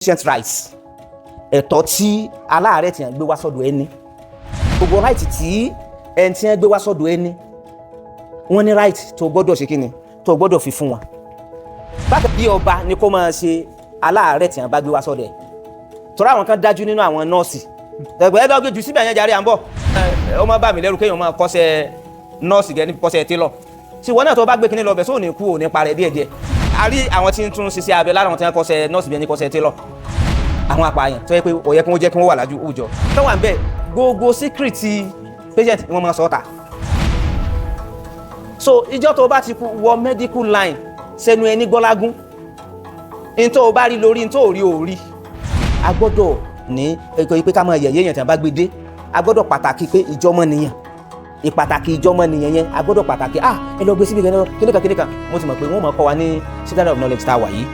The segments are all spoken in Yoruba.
patient rights ẹ̀tọ́ tí aláàárẹ̀ tí wọ́n gbé wá sọ́dọ̀ ẹni gbogbo right tí ẹni tí wọ́n gbé wá sọ́dọ̀ ẹni wọ́n ní right tó gbọ́dọ̀ ṣe kíni tó gbọ́dọ̀ fi fún wọn. bákan bí ọba ni kó máa ṣe aláàárẹ̀ tí wọ́n bá gbé wá sọ́dọ̀ ẹ̀ tọ́ra àwọn kan dájú nínú àwọn nọ́ọ̀sì ẹgbẹ́ ẹ̀dọ́gbẹ́ jù síbẹ̀ yẹn jàre à ń bọ̀ ọmọ bá mi lẹ́rù kéèyàn máa kọ́ṣẹ́ nọ́ọ̀sì gẹ́ ní kọ́ṣẹ́ télọ̀ tí wọ́n náà tó bá gbé kíní lọ bẹ̀ sóò ní kú ò ní parẹ́ díẹ̀díẹ̀ a rí àwọn tí ń tún ṣiṣẹ́ abẹ lára àwọn tí wọ́n kọ́ṣẹ́ nọ́ọ̀sì bí ẹni kọ́ṣẹ́ télọ̀ àwọn apààyàn tó yẹ pé ó yẹ kí wọ́n jẹ́ kí wọ́n wà lájú òòjọ́ tó wà ń bẹ̀ gbogbo secret patient ni wọ́n máa sọ ọ́ta so ìjọ tó bá ti wọ medical line sẹ́nu ẹni gbọ́lágún ní tó o bá rí lórí ní tó o rí o rí a gbọ́dọ̀ ní ẹgbẹ́ pé ká máa yẹ̀yẹ́ yẹn tí a bá gbé dé a gbọ́dọ̀ pàtàkì pé ìjọmọnìyàn ìpàtàkì ìjọmọnìyàn yẹn a gbọ́dọ̀ pàtàkì ẹ lọ gbé síbi kíníkan mo ti mọ̀ pé wọ́n máa kọ́ wa ní standard of knowledge tá a wà yìí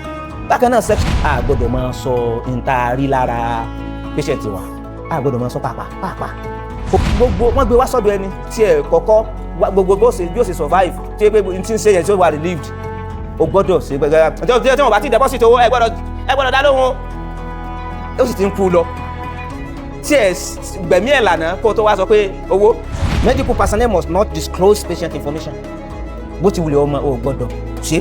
bákan náà sex a gbọ́dọ̀ máa sọ ntaari lára patient wa a gbọ́dọ̀ máa sọ pàápàá gbogbo wọ́n gbé wá sọ́dọ̀ ẹni tí ẹ kọ́kọ́ gbogbo bí ó ṣe survive tí ẹ pé n ti ń ṣe yẹn tí ó wà relieved o gbọ́dọ̀ ṣe gbẹgbẹ tí wọ́n bá ti deposit owó ẹ gbọ́dọ̀ dá lóhùn ó sì ti ń kú lọ tí ẹ gbẹ̀mí ẹ̀ lànà kó tó wá sọ pé owó. medical personnel must not disclose patient information bó ti wulẹ̀ ọmọ ò gbọ́dọ̀ ṣe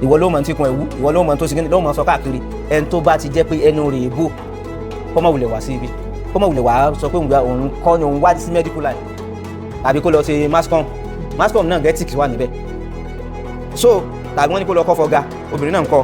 ìwọ ló mọ̀ tí kun ẹ̀wú ìwọ ló mọ̀ tó sigin ló mọ̀ sọ káàkiri ẹni tó bá ti jẹ́ pé ẹnu rẹ̀ èbó kọ́mọ wulẹ̀ wá sí ibi kọ́mọ wulẹ̀ wá sọ pé òun kọ́ ni òun wá sí medical line tàbí kó lọ ṣe mascom náà gẹ́tìkì wà níbẹ̀ so tàbí wọ́n ní kó lọ kọ́ fọ́gá obìnrin náà ń kọ́.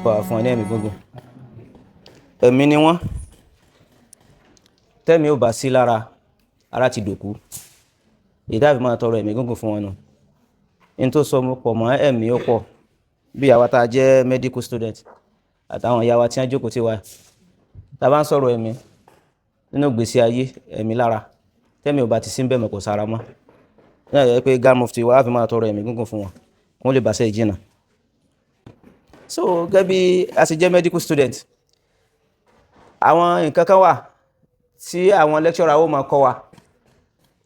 Wà fún ẹni ẹ̀mí gbogbo ẹ̀mí ni wọ́n tẹ́mi ò bá sí lára ara ti dòkú ìdáàbí máa tọrọ ẹ̀mí gúngùn fún wọn nù ní tó sọ pọ̀ mọ́ ẹ̀mí ó pọ̀ bí àwa tá a jẹ́ medical student àtàwọn ìyá wa tí wọ́n jókòó tí wa tá a bá ń sọ̀rọ̀ ẹ̀mí nínú ìgbésí ayé ẹ̀mí lára tẹ́mi ò bá ti sí ń bẹ̀mẹ̀ kò sára mọ́ ní àyẹ̀ pé Grand Mufti wa á fi máa tọrọ ẹ̀mí gúngùn fún wọn wọ́n lè bàṣẹ́ ìjìnà. So gẹ́gẹ́ bí a ṣe jẹ́ medical student àwọn nǹkan kan wà tí àwọn lecturer ó máa kọ́ wa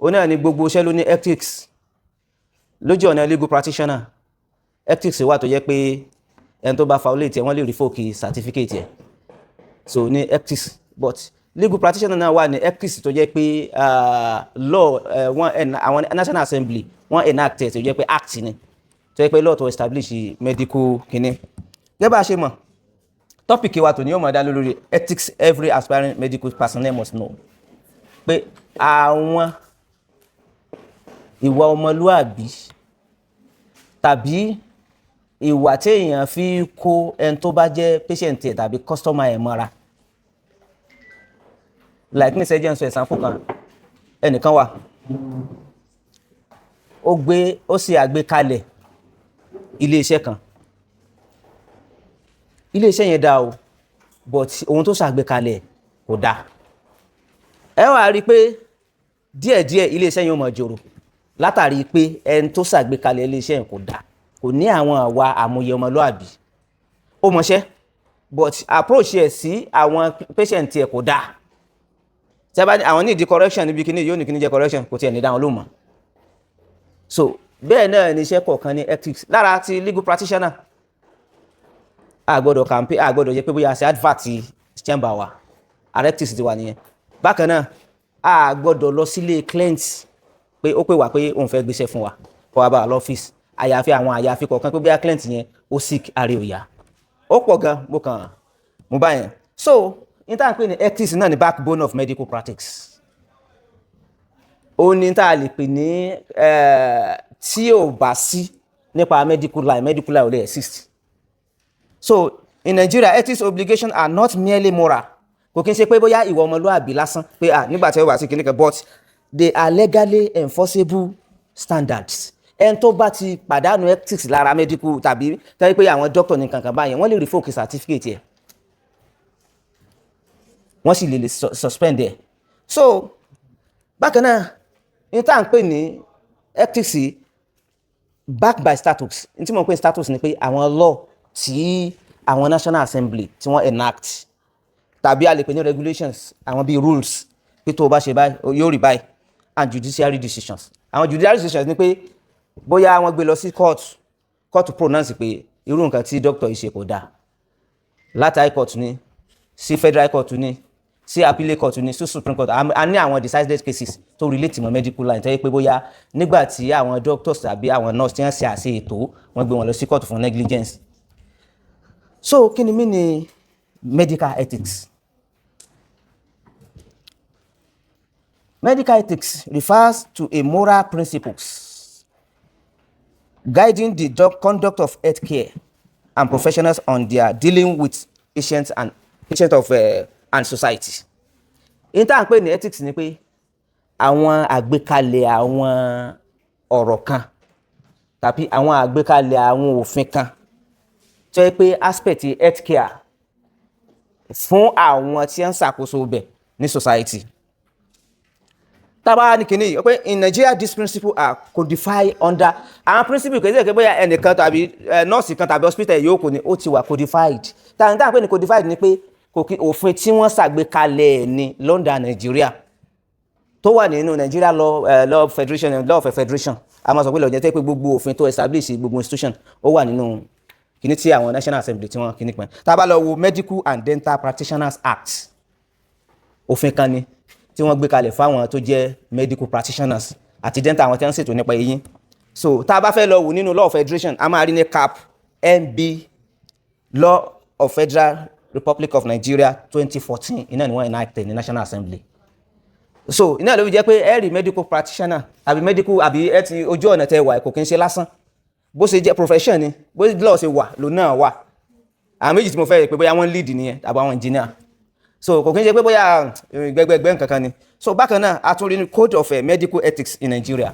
ó náà ní gbogbo iṣẹ́ ló ní ethics lójú ọ̀nà legal practitioner ethics wà tó jẹ́ pé ẹni tó bá violate wọ́n lè revoke certificate ẹ̀ so ní ethics but legal practitioner náà wà ní ethics tó jẹ́ pé law àwọn National Assembly wọ́n enact ẹ̀ tó jẹ́ pé act ni tó jẹ́ pé law to establish medical kìíní. Gẹ́gẹ́ bá a ṣe mọ̀ tọ́pìkì wa tòní yóò máa dá lórí ethics every aspiring medical personnel must know pé àwọn ìwà ọmọlúàbí tàbí ìwà tí èèyàn fi kó ẹni tó bá jẹ́ patient ẹ̀ tàbí customer ẹ̀ mọ́ra like ní sẹ́jẹ̀ ń sọ example kan ẹnìkan wà ó ṣe àgbékalẹ̀ iléeṣẹ́ kan iléeṣẹ́ yẹn dá o but ohun tó ṣàgbékalẹ̀ kò dá ẹ wá rí i pé díẹ̀díẹ̀ iléeṣẹ́ yẹn ó máa jòrò látàrí pé ẹni tó ṣàgbékalẹ̀ iléeṣẹ́ yẹn kò dá kò ní àwọn àwa àmúyẹ ọmọlúàbí ó mọṣẹ́ but approach ẹ̀ sí àwọn patient ẹ̀ kò dá tí a bá ní àwọn need correction níbi kíní yóò ní kíní jẹ́ correction kò tiẹ̀ ní dáhùn ló mọ̀ so bẹ́ẹ̀ náà ní iṣẹ́ kọ̀ọ̀kan ní ethics lára ti legal practitioner àgbọ́dọ̀ campaign àgbọ́dọ̀ yẹ pé bóyá ṣe advert chamber wa ethics ti wà nìyẹn bákan náà àgbọ́dọ̀ lọ sílé client pé ó pè wá pé òun fẹ́ gbéṣẹ́ fún wa kó wá bá wa lọ́fíìsì àyàfi àwọn àyàfi kọ̀ọ̀kan pé bóyá client yẹn ó sick àárẹ̀ òyà ó pọ̀ gan mo bá yẹn so ní tá à ń pè ní ethics náà ní backbone of medical practice ó ní tá a lè pè ní tí ò bá sí nípa medical line ò lè exist. So in Nigeria ethics obligations are not merely moral kò kí n ṣe pé bóyá ìwà ọmọlúàbí lásán pé nígbà tí ó wà sí kìnìkan but they are legally enforceable standards ẹni tó bá ti pàdánù ethics lára medical tàbí tẹ́lẹ̀ pé àwọn doctor ní kankan báyẹn wọ́n lè revoke certificate ẹ̀ wọ́n sì lè suspend ẹ̀. So bákan náà ní tá à ń pè ní ethics backed by status ní tí mo ń pè status ni pé àwọn law tí àwọn National Assembly tí wọ́n enact tàbí a lè pè ní regulations àwọn bíi rules pé tó o bá ṣe báyìí yóò rí báyìí and judiciary decisions. Àwọn judiciary decisions ni pé bóyá wọ́n gbé lọ sí court pronounce pé irú nǹkan tí doctor yìí ṣe kò dáa, láti high court ni sí federal court ni sí appellate court ni sí supreme court. A ní àwọn decided cases tó relate mọ́ medical line tó yẹ pé bóyá nígbà tí àwọn doctors tàbí àwọn nurse tí wọ́n ṣe àṣe ètò wọ́n gbé wọn lọ sí court fún negligence. So kí ni mí ni medical ethics? Medical ethics refers to a moral principles guiding the conduct of healthcare and professionals on their dealing with patients and society. In tá à ń pè ní ethics ni pé àwọn àgbékalẹ̀ àwọn ọ̀rọ̀ kan tàbí àwọn àgbékalẹ̀ àwọn òfin kan tó yẹ pé aspect healthcare fún àwọn tí ń ṣàkóso bẹ̀ ní society. Tábà ní kìíní yìí pé in Nigeria these principles are codified under àwọn principle kò sí ẹ̀kẹ́ bóyá ẹnìkan tàbí nọ́ọ̀sì kan tàbí hospital yòókù ni ó ti wà codified. Táwọn táwọn pè ní codified ni pé òfin tí wọ́n ṣàgbékalẹ̀ ní London Nigeria tó wà nínú Nigeria law of federation a máa sọ pé lọ́jọ́ tẹ́ pé gbogbo òfin tó establish gbogbo institution ó wà nínú kìíní tí àwọn National Assembly tí wọ́n kìíní pẹ́. Tábà lọ wo Medical and Dental Practitioners Act òfin kan ni tí wọ́n gbé kalẹ̀ fáwọn tó jẹ́ medical practitioners àti dental àwọn tí wọ́n ń ṣètò nípa eyín. So tá a bá fẹ́ lọ wò nínú law of federation a máa rí ní cap MB law of Federal Republic of Nigeria 2014 iná ni wọ́n enacted ní National Assembly. So iná ló fi jẹ́ pé every medical practitioner àbí medical àbí ẹ ti ojú ọ̀nà tẹ wà kò kí n ṣe lásán bó ṣe jẹ́ profession ni bó law ṣe wà ló náà wà. Àwọn méjì tí mo fẹ́ rí pé bóyá wọ́n lead nìyẹn tàbí àwọn engineer. So kò kí n ṣe pé bóyá gbẹgbẹgbẹ nǹkan kan ni. So bákan náà a tún rí ní code of medical ethics in Nigeria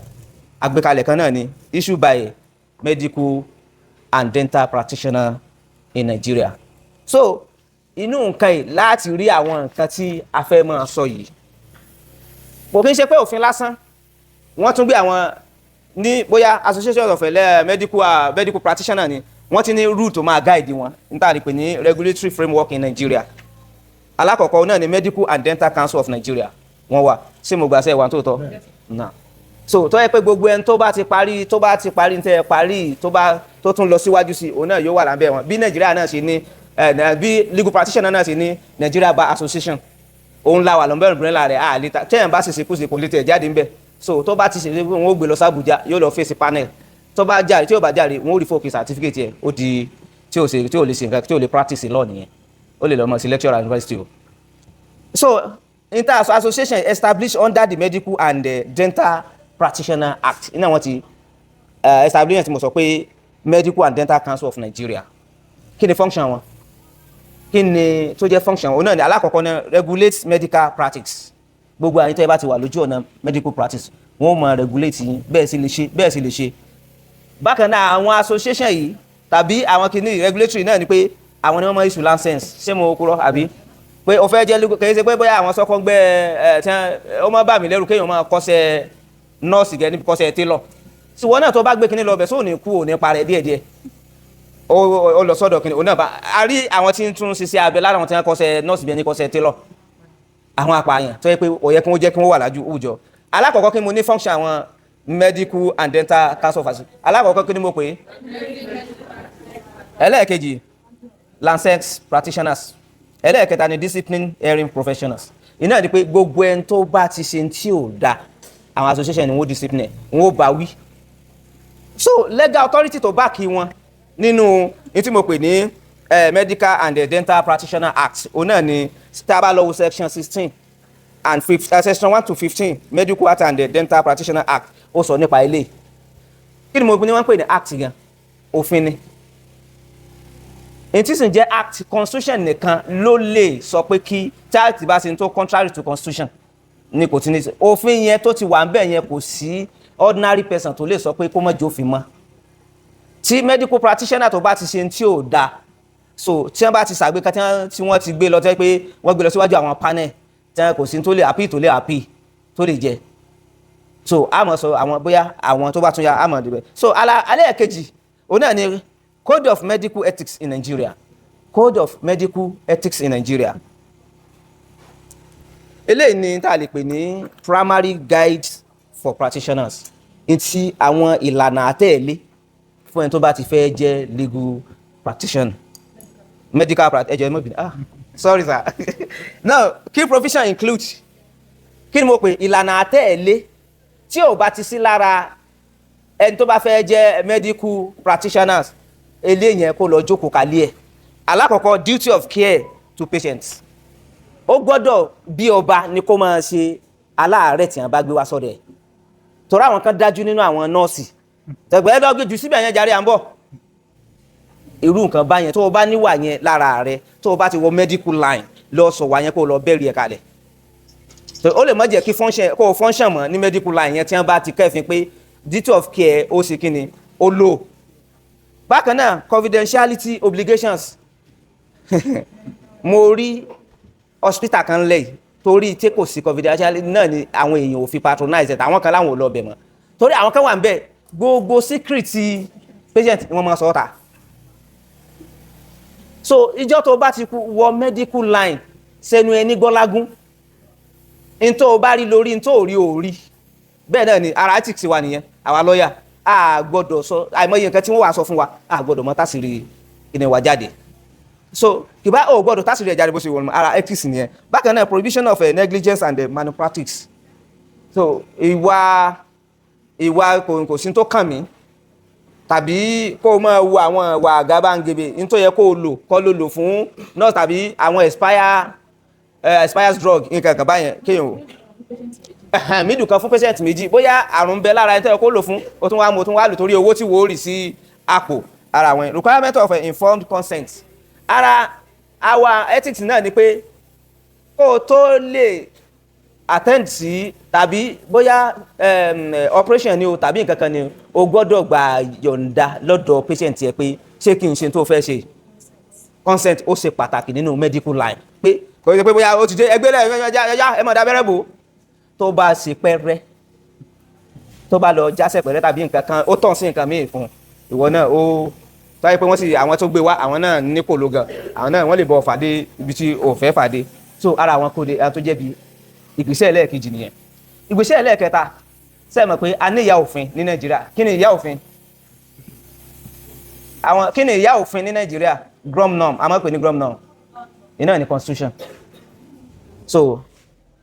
àgbékalẹ̀ kan náà ni issued by medical and dental practitioner in Nigeria. So inú nǹkan yìí láti rí àwọn nǹkan tí a fẹ́ máa sọ yìí kò kí n ṣe pé òfin lásán wọ́n tún gbé àwọn ní bóyá association of medical practitioner ni wọ́n ti ní rule tó máa guide wọn níta rí pé ní regulatory framework in Nigeria. Alákọ̀ọ́kọ́ náà ni Medical and Dental Council of Nigeria wọ́n wà sí mo gbà sẹ́ wà tó tọ́ náà. So tó yẹ pé gbogbo ẹni tó bá ti parí ní tẹ́ ẹ parí tó tún lọ síwájú sí òun náà yóò wà lábẹ́ wọn bí Nigeria náà ṣe ní bí legal practitioner náà ṣe ní Nigeria Bar Association òun la wà lọ́nbẹ̀rún bẹ̀rẹ̀ láàrẹ̀ àlítà tẹ́yìn bá ṣe ṣekúṣe kò lè tẹ̀ jáde ńbẹ̀. So tó bá ti ṣe wọn ó gbé lọ sí Abuja yóò lọ fèsì panel tó bá jáde tí ò bá jáde wọn ó rí fókè certificate yẹ ó di tí ò lè ṣe nǹkan tí ò lè practice law nìyẹn ó lè lọ mọ̀ sí lecturer at university o. So inter association established under the Medical and Dental Practitioner Act iná wọn ti establishment mo sọ pé Medical and Dental Council of Nigeria. Kí ni function wọn? Kí ni tó jẹ́ function wọn? Náà ni alákọ̀ọ́kọ́ náà regulate medical practice. Gbogbo àyíntẹ́ bá ti wà lójú ọ̀nà medical practice wọ́n máa regulate yín bẹ́ẹ̀ sì lè ṣe. Bákan náà àwọn association yìí tàbí àwọn kìíní regulatory náà ni pé àwọn ni wọ́n máa issue license ṣé mo kúrò àbí pé o fẹ́ jẹ́ kìí ṣe pé bóyá àwọn sọ́kọ́ gbẹ́ tí ó máa bà mí lẹ́rù kéèyàn máa kọ́ṣẹ́ nọ́ọ̀sì gẹ́ níbi kọ́ṣẹ́ tailor. Ṣùgbọ́n náà tó bá gbé kìíní lọ bẹ̀ sóò ní kú ò ní parẹ́ díẹ̀díẹ̀ ó lọ sọ́dọ̀ kìíní òun náà bá a rí àwọn tí ń tún ṣiṣẹ́ abẹ lára àwọn tí wọ́n kọ́ṣẹ́ nọ́ọ̀sì bí ẹni kọ́ṣẹ́ tailor àwọn apààyàn tó yẹ pé ó yẹ kí wọ́n jẹ́ kí wọ́n wà lájú òòjọ́. Alákọ̀ọ́kọ́ kí mo ní function àwọn Medical and Dental Council of Association. Alákọ̀ọ́kọ́ kí ni mo pè é? Ẹlẹ́ẹ̀kejì Lancet practitioners. Ẹlẹ́ẹ̀kẹta ni discipline hearing professionals. Iná ni pé gbogbo ẹni tó bá ti ṣe tí ò da àwọn association ni wọ́n discipline wọ́n bá wí. So legal authority tó back wọn nínú ní tí mo pè ní Medical and Dental Practitioner Act òun náà ni tábà lọ wo section 16 and section 1 to 15 Medical and Dental Practitioner Act ó sọ nípa ilé. Kí ni mo ní wọ́n pè ní act gan? Òfin ni. Èyí sì ń jẹ́ act constitution nìkan ló lè sọ pé kí tí bá ṣe ń tó contrary to constitution ni kò tí ní sí. Òfin yẹn tó ti wà ń bẹ̀ yẹn kò sí ordinary person tó lè sọ pé kó má jẹ́ òfin mọ́. Tí medical practitioner tó bá ti ṣe tí ò da so tí wọ́n bá ti ṣàgbéka tí wọ́n ti gbé lọ tẹ́ pé wọ́n gbé lọ síwájú àwọn panel tí wọ́n kò sí tó lè appeal tó lè jẹ. So àmọ́ sọ àwọn bóyá àwọn tó bá tún ya àmọ́ débẹ̀. So alẹ́ kejì òun náà ni Code of Medical Ethics in Nigeria. Code of Medical Ethics in Nigeria. Eléyìí ni tá a lè pè ní primary guide for practitioners. Ntí àwọn ìlànà àtẹ̀lé fún ẹni tó bá ti fẹ́ jẹ́ legal practitioner. Medical practitioner. Sorry sir. Now, key provision include kí ni mo pè ìlànà àtẹ̀lé tí ò bá ti sí lára ẹni tó bá fẹ́ jẹ́ medical practitioners. Eléyìí yẹn kó lọ jókòó kalẹ̀ ẹ̀. Alákọ̀ọ́kọ́, duty of care to patients. Ó gbọ́dọ̀ bí ọba ní kó máa ṣe aláàárẹ̀ tí wọ́n bá gbé wá sọ́dọ̀ ẹ̀. Torí àwọn kan dájú nínú àwọn nọ́ọ̀sì tẹ̀gbẹ́ ẹ bá gbé jù síbẹ̀ yẹn jàre à ń bọ̀. Irú nǹkan báyẹn tó o bá níwà yẹn lára rẹ tó o bá ti wọ medical line lọ sọ wà yẹn kó o lọ bẹ́ẹ̀rì ẹ̀ kalẹ̀. Ó lè má jẹ́ kí kó o function mọ́ ní medical line yẹn tí wọ́n bá ti kẹ́fìn pé duty of care ó ṣe kí ni ó lò. Bákan náà, confidentiality obligations. Mo rí hospital kan lẹ́yìn torí tí kò sí confidentiality náà ni àwọn èèyàn ò fi patronize ẹ̀ àwọn kan láwọn ò lọ bẹ̀ mọ́ torí àwọn kan wà ń bẹ̀ gbogbo secret patient wọ́n máa sọ ọ́ ta. So ìjọ́ tó bá ti wọ medical line sẹ́nu ẹni gbọ́lágún n tó o bá rí lórí n tó o rí o rí bẹ́ẹ̀ náà ni ara ethics wa nìyẹn àwa lọ́ọ̀yà a gbọ́dọ̀ sọ àìmọye nǹkan tí wọ́n wà sọ fún wa a gbọ́dọ̀ mọ tásìrì ìníwà jáde. So kìbá ò gbọ́dọ̀ tásìrì ẹ̀ jáde bó ṣe wọ̀n ara ethics nìyẹn. Bákan náà, prohibition of negligence and malpractice. So ìwà kò sí tó kàn mí tàbí kó o máa wo àwọn ìwà àgàbàǹgebè ní tó yẹ kó o lò kó ló lò fún nurse tàbí àwọn expires drug nǹkan kan báyẹn kéèyàn o mídù kan fún patient méjì bóyá àrùn bẹ lára ẹni tó yẹ kó lò fún o tún wá lò torí owó tí wò ó rì sí àpò ara àwọn requirement of informed consent. Ara our ethics náà ni pé kó o tó lè attend sí tàbí bóyá operation ni o tàbí nǹkan kan ni o gbọ́dọ̀ gba yọ̀ǹda lọ́dọ̀ patient yẹ pé ṣé kí n ṣe tó fẹ́ ṣe. Consent ó ṣe pàtàkì nínú medical line pé kò ṣe pé bóyá o ti dé ẹgbẹ́ rẹ̀ ẹ mọ̀ dábẹ́rẹ́ bò tó bá ṣe pẹ́rẹ́ tó bá lọ jásẹ̀ pẹ̀rẹ́ tàbí nǹkan kan ó tàn sí nǹkan míì fún ìwọ náà ó tọ́yẹ pé wọ́n sì àwọn tó gbé wá àwọn náà ní kò ló gan àwọn náà wọ́n lè bọ̀ fàdé ibi tí ò fẹ́ fàdé. So ara àwọn kóde tó jẹ́ bí ìgbésẹ̀ ẹlẹ́ẹ̀kejì nìyẹn. Ìgbésẹ̀ ẹlẹ́ẹ̀kẹta ṣé ẹ mọ̀ pé a ní ìyá òfin ní Nàìjíríà. Kí ni ìyá òfin? Kí ni ìyá òfin ní Nàìjíríà? Grom norm, a máa ń pè ní grom norm. Iná ní constitution. So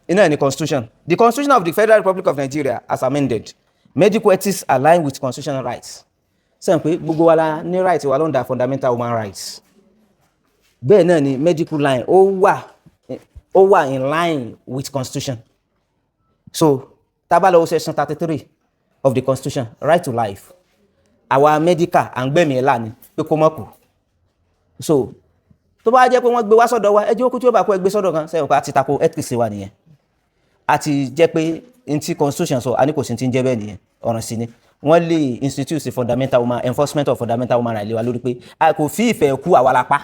iná ní constitution. The Constitution of the Federal Republic of Nigeria as amended. Medical ethics align with constitutional rights. Sẹ́yìn pé gbogbo wa la ní right wa lọ́ndà fundamental human rights. Bẹ́ẹ̀ náà ni medical line ó wà in line with constitution. So tá bá lọ wo section 33 of the constitution, right to life. Àwa medical à ń gbẹ̀mí ẹ̀ láàní pé kó mọ̀ kù. So tó bá jẹ́ pé wọ́n gbé wá sọ́dọ̀ wa ẹjọ́ kú tí ó bá kó ẹgbẹ́ sọ́dọ̀ kan sẹ́yìn pé a ti tako ethics wa nìyẹn. A ti jẹ́ pé n ti constitution sọ a ní kò sí ti ń jẹ́ bẹ́ẹ̀ nìyẹn ọ̀ràn sí ni. Wọ́n lè institute fundamental human enforcement of fundamental human rights lé wa lórí pé a kò fi ìfẹ́ kú àwa la pa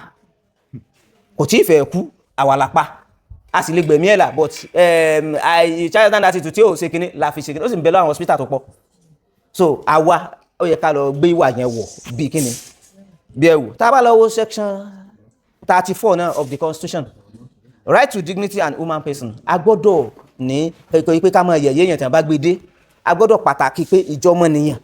kò tí ìfẹ́ kú àwa la pa a sì lè gbẹ̀mí ẹ̀ là but child stand attitude tí ó ṣe kínní la fi ṣe kínní ó sì ń bẹ lọ àwọn hospital tó pọ̀. So àwa ó yẹ ká lọ gbé ìwà yẹn wọ̀ bí kínní bí ẹ̀wù. Tá a bá lọ wo section 34 náà of the constitution, right to dignity and human person. A gbọ́dọ̀ ní pé ká máa yẹ̀yẹ́ yẹn tí wọ́n bá gbé dé. A gbọ́dọ̀ pàtàkì pé ìjọmọnìyàn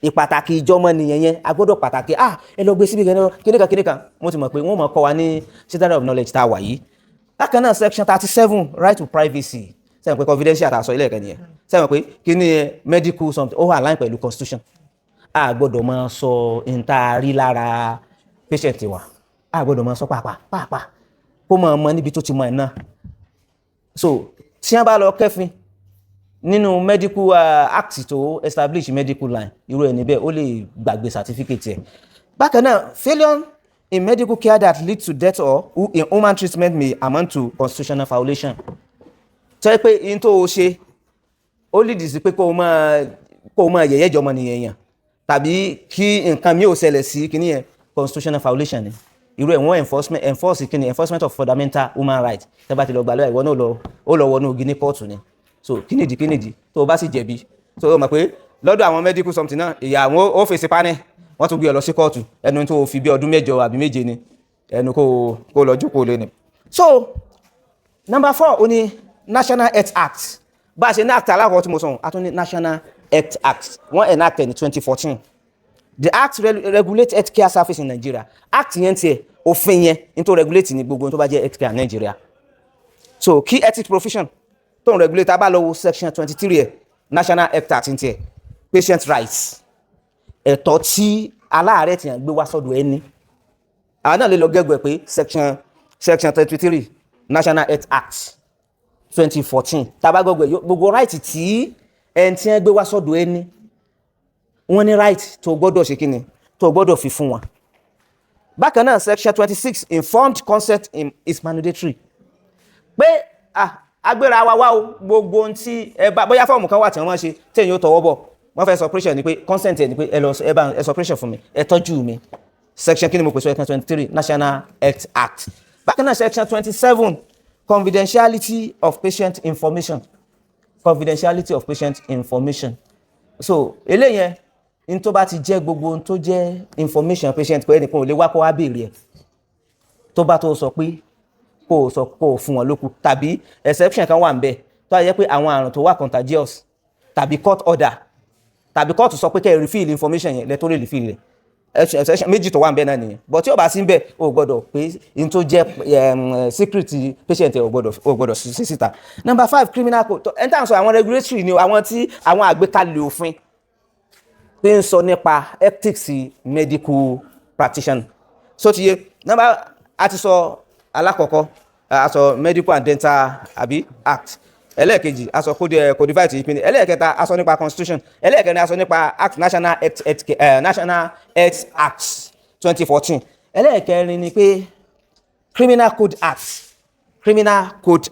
ìpàtàkì ìjọmọnìyàn yẹn a gbọ́dọ̀ pàtàkì ẹ lọ gbé síbi gan kíníkan mo ti mọ̀ pé wọ́n mọ̀ kọ́ wa ní standard of knowledge tá a wà yìí. Bákan náà section 37 right to privacy sẹ́yìn pé confidential àtàsọ ilé ẹ̀kẹ́ nìyẹn sẹ́yìn pé kí ni medical something ó wà line pẹ̀lú constitution. A gbọ́dọ̀ máa sọ ìtaari lára patient wa a gbọ́dọ̀ máa sọ pàápàá kó máa mọ níbi tó ti mọ ẹ̀ náà. So tí wọ́n bá lọ kẹ́fìn nínú medical act tó establish medical line irú ẹni bẹ́ẹ̀ ó lè gbàgbé certificate ẹ̀. Bákan náà failure in medical care that leads to death or inhuman treatment may amount to constitutional violation. Tó yẹ pé in tó o ṣe ó lead sí pé kó o máa yẹ̀yẹ́ jọmọ nìyẹn yàn tàbí kí nǹkan mi ò ṣẹlẹ̀ sí kíní yẹn constitutional violation ni. Irú ẹ̀ wọ́n enforcement of fundamental human rights tẹ́ bá ti lọ gbà lọ́wọ́ ìwọ náà ó lọ wọnú ogi ní kóòtù ni. So kínídìí tó o bá sì jẹ̀bi so o mọ̀ pé lọ́dọ̀ àwọn medical something náà ìyá àwọn ó fèsì panel wọ́n tún gbé ọ lọ sí kóòtù ẹnu tó o fi bí ọdún 8 àbí 7 ni ẹnu kó lọ jókòó lé ni. So number 4 ó ní National Health Act. Bá a ṣe ní act alákọ̀ọ́ tí mo sọ, a tún ní National Health Act. Wọ́n enacted ní 2014. The act regulates healthcare service in Nigeria. Act yẹn tiẹ̀ òfin yẹn ní tó regulate ní gbogbo tó bá jẹ́ healthcare Nigeria. So key ethics profession tó ń regulate abá lọ́wọ́ section 23 National Health Act ní tiẹ̀ patient rights. Ẹ̀tọ́ tí aláàárẹ̀ tí yàn gbé wá sọ́dọ̀ ẹni. Àwọn náà lè lọ gẹ́gbẹ̀ pé section 23 National Health Act 2014 tàbá gbogbo right tí ẹni tí yàn gbé wá sọ́dọ̀ ẹni wọ́n ní right tó gbọ́dọ̀ ṣe kíni tó gbọ́dọ̀ fi fún wọn. Bákan náà section 26 informed consent is mandatory. Pé agbéra wa wá o gbogbo ohun tí ẹ bá bóyá fọ́ọ̀mù kan wà tí wọ́n ṣe tí èyàn ó tọwọ́ bọ̀ wọ́n fẹ́ operation ni pé consent ẹ̀ ni pé ẹ bá operation fún mi ẹ tọ́jú mi. Section kíni mo pè section 23 National Health Act. Bákan náà section 27 confidentiality of patient information. Confidentiality of patient information. So eléyẹn in tó bá ti jẹ́ gbogbo ohun tó jẹ́ information patient pé ẹnìkan ò lè wá kó wá béèrè ẹ̀ tó bá tó sọ pé kó fún wọn lókù tàbí exception kan wà ń bẹ tó yẹ pé àwọn àrùn tó wà contagious tàbí court order tàbí court sọ pé kẹ́ refill information yẹn lẹ́tọ́ lè refill rẹ̀ exception méjì tó wà ń bẹ náà nìyẹn but tí ó bá sí ń bẹ o gbọ́dọ̀ pé in tó jẹ́ secret patient ẹ̀ o gbọ́dọ̀ sí síta. Number 5 criminal code ẹni tá à ń sọ àwọn regulatory ni àwọn tí àwọn àgbékalẹ̀ òfin pé ń sọ nípa ethics medical practitioner. So ti yé number a ti sọ alákọ̀ọ́kọ́ a sọ medical and dental act. Ẹlẹ́ẹ̀kejì a sọ codify ti ìpínlẹ̀. Ẹlẹ́ẹ̀kẹta a sọ nípa constitution. Ẹlẹ́ẹ̀kẹrin a sọ nípa act National Health Act 2014. Ẹlẹ́ẹ̀kẹrin ni pé criminal code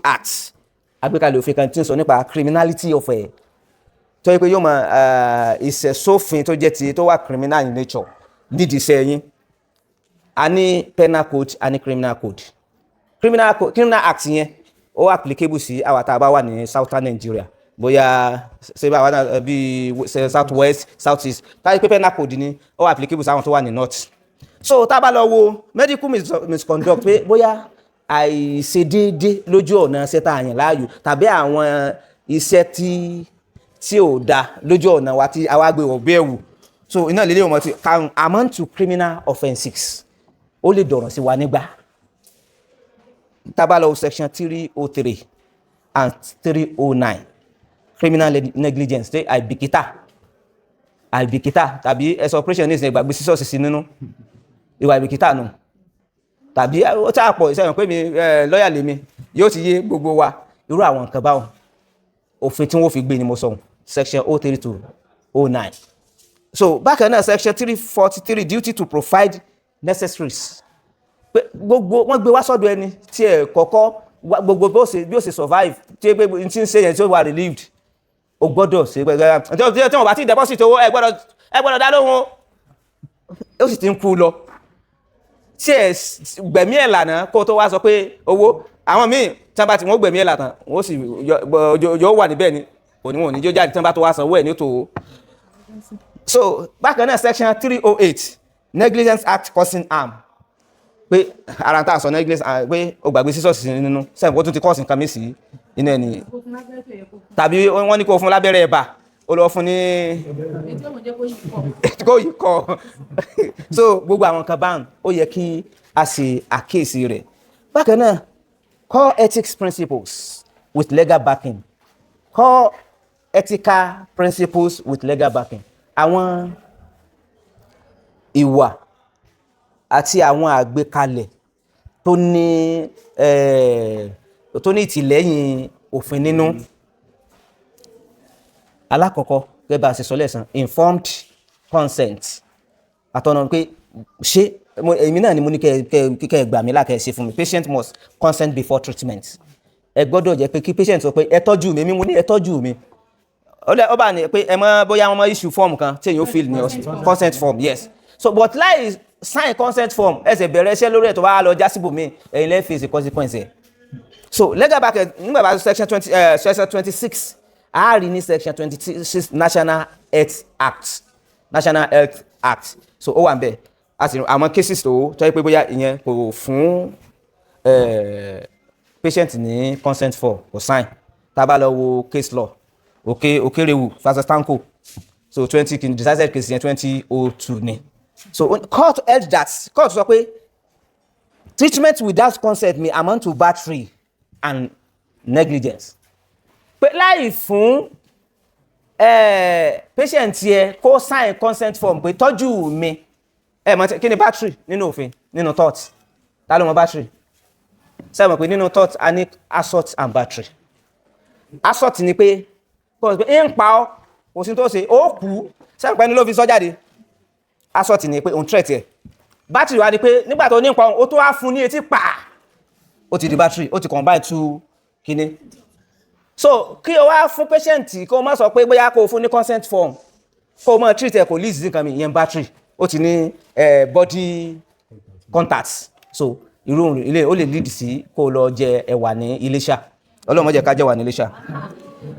act àgbékalẹ̀ òfin kan tí ń sọ nípa criminality of tó yẹ pé yóò máa ìṣẹ̀sófin tó jẹ́ ti tó wà criminal in nature nídìí iṣẹ́ yín. A ní penal code a ní criminal code. Criminal act yẹn ó applicable sí àwa tá a bá wà ní southern Nigeria bóyá ṣe bá wà náà bí south west south east táyé pé penal code ni ó applicable sí àwọn tó wà ní north. So tá a bá lọ wo medical misconduct pé bóyá àìṣedéédé lójú ọ̀nà ṣẹ́ta àyàn láàyò tàbí àwọn iṣẹ́ tí ò da lójú ọ̀nà wa tí àwa gbé wọ̀ bẹ́ẹ̀ wù. So iná lélẹ̀ wọn ti can amount to criminal offences ó lè dọ̀rọ̀ sí wa nígbà. Tabalo section 303 and 309 criminal negligence ṣe àìbìkítà tàbí operation ní ìsìn ìgbàgbé sísọ́ọ̀sì sí nínú ìwà àìbìkítà nù tàbí ó tí a pọ̀ ìṣẹ́yàn pé mi lọ́yà lèmi yóò ti yé gbogbo wa irú àwọn nǹkan báwọn òfin tí wọ́n fi gbé ni mo sọ section 03 to 09. So bákan náà section 343 duty to provide necessaries pé gbogbo wọ́n gbé wá sọ́dọ̀ ẹni tí ẹ̀ kọ́kọ́ gbogbo bí ó ṣe survive tí ń ṣe yẹn tí ó wà relieved o gbọ́dọ̀ ṣe gbẹ́gbẹ́ tí wọ́n bá ti deposit owó ẹ gbọ́dọ̀ dá lóhùn ó sì ti ń kú lọ tí ẹ gbẹ̀mí ẹ̀ lànà kó tó wá sọ pé owó àwọn míì tí wọ́n bá ti wọ́n gbẹ̀mí ẹ̀ lànà wọ́n sì yóò wà níbẹ̀ ni òníwọ̀n ní jó jáde tí wọ́n bá tó wá sanwó ẹ̀ ní tòó. So bákan náà section 308 negligence act causing harm pé ara tá a sọ negligence pé o gbàgbé sísọ́ọ̀sì nínú sẹ́yìn kó tún ti kọ́ọ̀sì nǹkan mi sí inú ẹni tàbí wọ́n ní kó fún lábẹ́rẹ́ ẹ̀bà ó lọ fún ní kó yìí kọ́ so gbogbo àwọn kan báwọn ó yẹ kí a ṣe àkíyèsí rẹ̀. Bákan náà core ethics principles with legal backing core ethical principles with legal backing àwọn ìwà àti àwọn àgbékalẹ̀ tó ní ìtìlẹ́yìn òfin nínú. Alákọ̀ọ́kọ́ gẹ́gẹ́ bá a ṣe sọ lẹ́sàn informed consent àtọ̀nà pé ṣé èmi náà ni mo ní kẹ́ gbà mí lákẹ́ ṣe fún mi. Patient must consent before treatment. Ẹ gbọ́dọ̀ jẹ́ pé kí patient sọ pé ẹ tọ́jú mi mo ní ẹ tọ́jú mi. Ó bá ní pé ẹ mọ bóyá wọn mọ issue form kan tí èyàn ó fill ní consent form yes. So but láì sign consent form ẹsẹ̀ bẹ̀rẹ̀ iṣẹ́ lórí ẹ̀ tó bá lọ jásíbò mi ẹ̀yin lẹ́ẹ̀ face the consequence. So legal backing nígbà bá section 26 a rí ní section 26 National Health Act so ó wà ń bẹ̀ àwọn cases tó yẹ pé bóyá ìyẹn kò fún patient ní consent for kò sign tá a bá lọ wo case law Okerewu versus Tanko so 20 kìí decided case yẹn 2002 ni so court held that court sọ pé treatment without consent may amount to battery and negligence pé láì fún patient yẹ kó sign consent form pé tọ́jú mi mọ̀ kí ni battery nínú òfin nínú tort ta ló mọ̀ battery ṣé mọ̀ pé nínú tort a ní assault and battery assault ni pé kò sí pé ń pa ọ́ kò sí tó ṣe ó kú ṣé mọ̀ pé ní ló fi sọ jáde assault ni pé òun threat yẹ battery wa ni pé nígbà tó ní pa ó tó wá fún ní etí pa ó ti di battery ó ti combine two kíní so kí o wá fún patient kó o má sọ pé bóyá kó o fún ní consent form kó o má treat ẹ kò lead sí nǹkan mi ìyẹn battery ó ti ní body contact so irú ilé ó lè lead sí kó o lọ jẹ ẹ̀wà ní Iléṣà Ọlọ́run jẹ́ ká jẹ ẹ̀wà ní Iléṣà.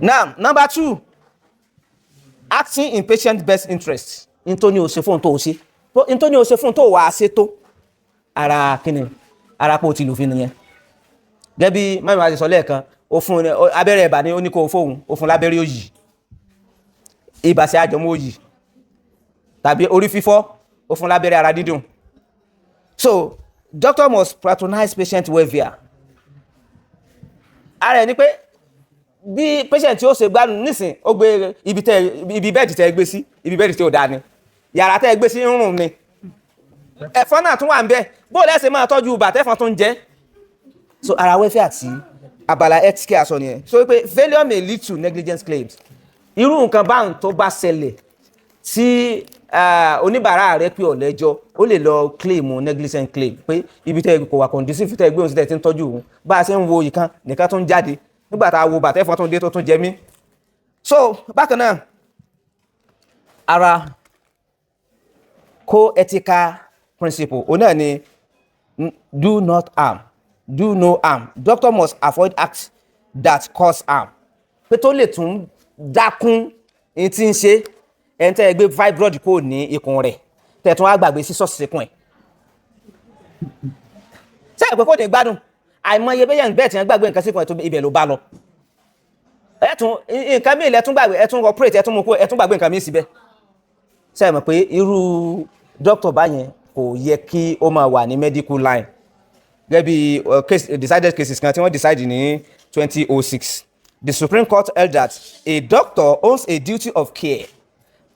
Now number 2 acting in patient best interest nítorí o ṣe fún tó o ṣe nítorí o ṣe fún tó wàá ṣe tó ara kíni ara pé o ti lùfin nìyẹn gẹ́gẹ́ bí mẹ́rin àti sọ lẹ́ẹ̀kan ó fún abẹ́rẹ́ ẹ̀bà ní ó ní kó o fóun ó fún lábẹ́rẹ́ òyì ibà sí àjọmọ́ òyì tàbí orí fífọ́ ó fún lábẹ́rẹ́ ara dídùn so doctor must patronize patient welfare ara ẹ̀ ni pé bí patient tí ó ṣe gbádùn nísìn ó gbé ibi bẹ́ẹ̀dì tẹ́ gbé sí ibi bẹ́ẹ̀dì tí ó dáa ni yàrá tẹ́ gbé sí ń rùn ni ẹ̀fọn náà tún wà ń bẹ bó lẹ́sẹ̀ máa tọ́jú bàtẹ́fọn tó ń jẹ so ara welfare àti abala health care sọ nìyẹn so pé failure may lead to negligence claims irú nǹkan báwọn tó bá ṣẹlẹ̀ tí oníbàárà rẹ pé ọ̀lẹ́jọ́ ó lè lọ claim negligence claim pé ibi tẹ́ kò wà conducive tẹ́ gbé òun sí tẹ́ ti ń tọ́jú òun bá a ṣe ń wo ìkan nìkan tó ń jáde nígbà tá a wo bàtẹ́fọn tó ń dé tó tún jẹ mí so bákan náà ara co-ethical principle òun náà ni do not harm do no harm doctor must avoid acts that cause harm pé tó lè tún dákún ní tí ń ṣe ẹni tẹ́ ẹ gbé fibroid kò ní ikùn rẹ̀ tẹ́ tún wá gbàgbé sí ṣọ́ọ̀ṣì síkùn ẹ̀ ṣé ẹ̀ pé kò ní gbádùn àìmọye bẹ́yẹn bẹ́ẹ̀ tí wọ́n gbàgbé nǹkan síkùn ẹ̀ tó ibẹ̀ ló bá lọ ẹ̀tún nǹkan mí ilẹ̀ tún gbàgbé ẹ̀tún operate ẹ̀tún mú kó ẹ̀tún gbàgbé nǹkan mí síbẹ̀ ṣé ẹ̀ mọ̀ pé irú doctor báyẹn kò yẹ kí ó máa wà ní medical line gẹ́gẹ́ bí decided cases kan tí wọ́n decide ní 2006 the Supreme Court held that a doctor owns a duty of care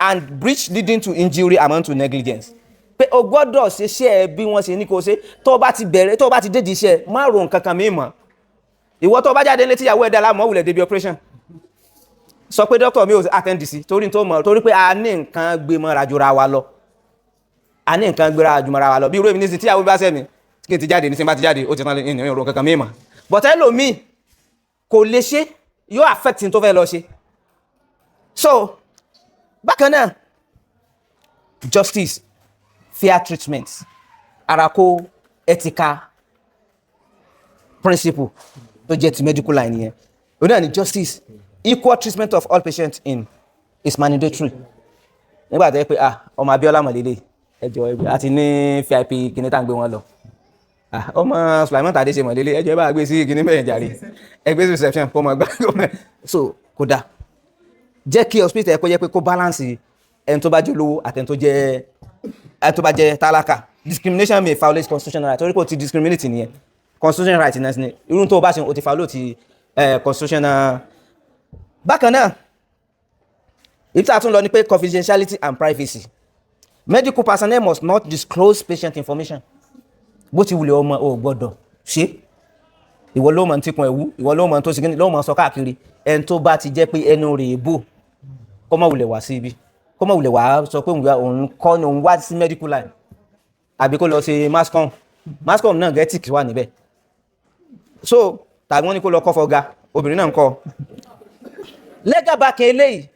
and breach leading to injury amount to negligence pé o gbọ́dọ̀ ṣiṣẹ́ bí wọ́n ṣe ní kó ṣe tó bá ti bẹ̀rẹ̀ tó bá ti dédi iṣẹ́ má ro nǹkan kan mímọ́ ìwọ tó bá jáde létí ìyàwó ẹ̀dá lámọ́ wulẹ̀ débi operation sọ pé doctor mi ò attend sí torí tó mọ̀ torí pé a ní nǹkan gbé mọ́ra jura wa lọ a ní nǹkan gbéra jùmọ̀ra wa lọ bí irú èmi ní sí tíyàwó bá sẹ́mi kí n ti jáde ní sí bá ti jáde ó ti tán ní ìrò kankan mímọ́ but ẹlòmíì kò lè ṣe yóò affect ní tó fẹ́ lọ ṣe so bákan náà justice fair treatment ara kó ethical principle tó jẹ́ ti medical line yẹn òun náà ni justice equal treatment of all patients in is mandatory nígbà tó yẹ pé ọmọ Abíọ́lá mọ̀lélẹ̀ ẹjọ́ àti ní VIP kìíní tá ń gbé wọn lọ ọmọ Sulaiman Tadese mọ̀lélẹ̀ ẹjọ́ bá gbé sí kìíní mẹ́rin jàre ẹgbẹ́ reception kó mọ̀ gbá so kódà jẹ́ kí hospital ẹ̀kọ́ jẹ́ pé kó balance ẹni tó bá jẹ́ olówó àti ẹni tó bá jẹ́ tálákà discrimination may violate constitutional right torí pé o ti discriminate nìyẹn constitutional right ní irú tó o bá ṣe o ti violate constitutional. Bákan náà ibi tí a tún lọ ni pé confidentiality and privacy medical personnel must not disclose patient information bó ti wulẹ̀ ọmọ ò gbọ́dọ̀ ṣe ìwọ ló mọ̀ ní tíkun ẹ̀wú ìwọ ló mọ̀ ní tó sì kí ló mọ̀ sọ káàkiri ẹni tó bá ti jẹ́ pé ẹnu rẹ̀ bò kó má wulẹ̀ wá sí ibi kó má wulẹ̀ wá sọ pé òun kọ́ ni òun wá sí medical line àbí kó lọ ṣe mascom náà ethics wà níbẹ̀ so tàbí wọ́n ní kó lọ kọ́ fọ́gá obìnrin náà ń kọ́ legal backing eléyìí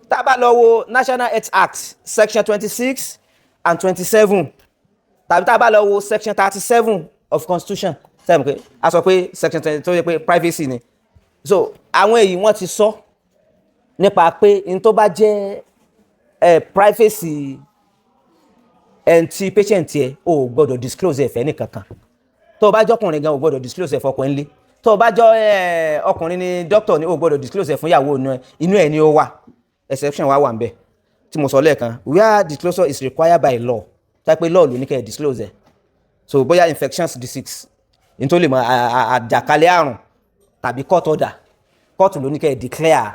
tá a bá lọ wo National Health Act section 26 and 27 tàbí tá a bá lọ wo section 37 of constitution sẹ́yìn pé a sọ pé section 20 tó yẹ pé privacy ni so àwọn èyí wọ́n ti sọ nípa pé n tó bá jẹ́ privacy ẹn tí patient yẹ o gbọ́dọ̀ disclose ẹ̀ fẹ́ nìkankan tó o bá jọkùnrin gan o gbọ́dọ̀ disclose ẹ̀ fọkùnrin lé tó o bá jọ ọkùnrin ni doctor ni o gbọ́dọ̀ disclose ẹ̀ fún ìyàwó inú ẹ̀ ni ó wà exception wà ń bẹ̀ tí mo sọ lẹ́ẹ̀kan where disclosure is required by law tá pé law ló ní kẹ́ ẹ̀ disclose ẹ̀ so bóyá infectious disease ní tó lè mọ àjàkálẹ̀ àrùn tàbí court order court ló ní kẹ́ ẹ̀ declare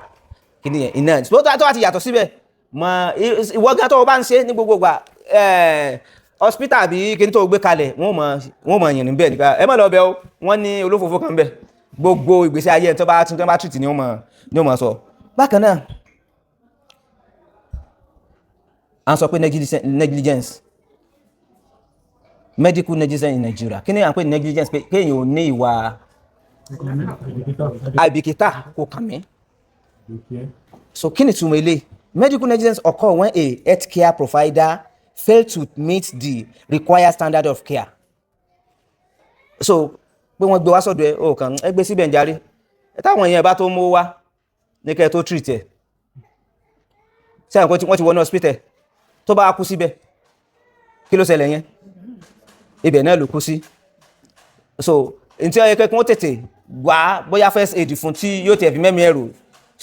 kíní yẹn iná tó wá ti yàtọ̀ síbẹ̀ mọ ìwọ gan tó o bá ń ṣe ní gbogbo gbà hospital àbí kí n tó gbé kalẹ̀ wọ́n mọ̀ yìnyín bẹ́ẹ̀ nípa ẹ má lọ bẹ̀ o wọ́n ní olófòfó kan bẹ̀ gbogbo ìgbésí ayé tó bá treat ni ó mọ̀ sọ. bákan náà à ń sọ pé negligence medical negligence in Nigeria kí ni à ń pè ní negligence pé kéèyàn ò ní ìwà àìbìkítà kò kàn mí so kí ni túmọ̀ eléyìí medical negligence occur when a healthcare provider fail to meet the required standard of care. so pé wọ́n gbé wá sọ́dọ̀ ẹ̀ o kàn ẹ gbé síbẹ̀ ń jarí táwọn èèyàn bá tó mú wá ní kẹ́ tó treat ẹ̀ ṣé àwọn wọ́n ti wọ́n ní hospital tó bá kú síbẹ̀ kí ló ṣẹlẹ̀ yẹn ibẹ̀ náà ló kú sí so ntí ọ̀yẹ́ kẹ́kẹ́ wọ́n tètè wá bóyá first aid fún tí yóò tẹ̀ fi mẹ́mí ẹ̀rù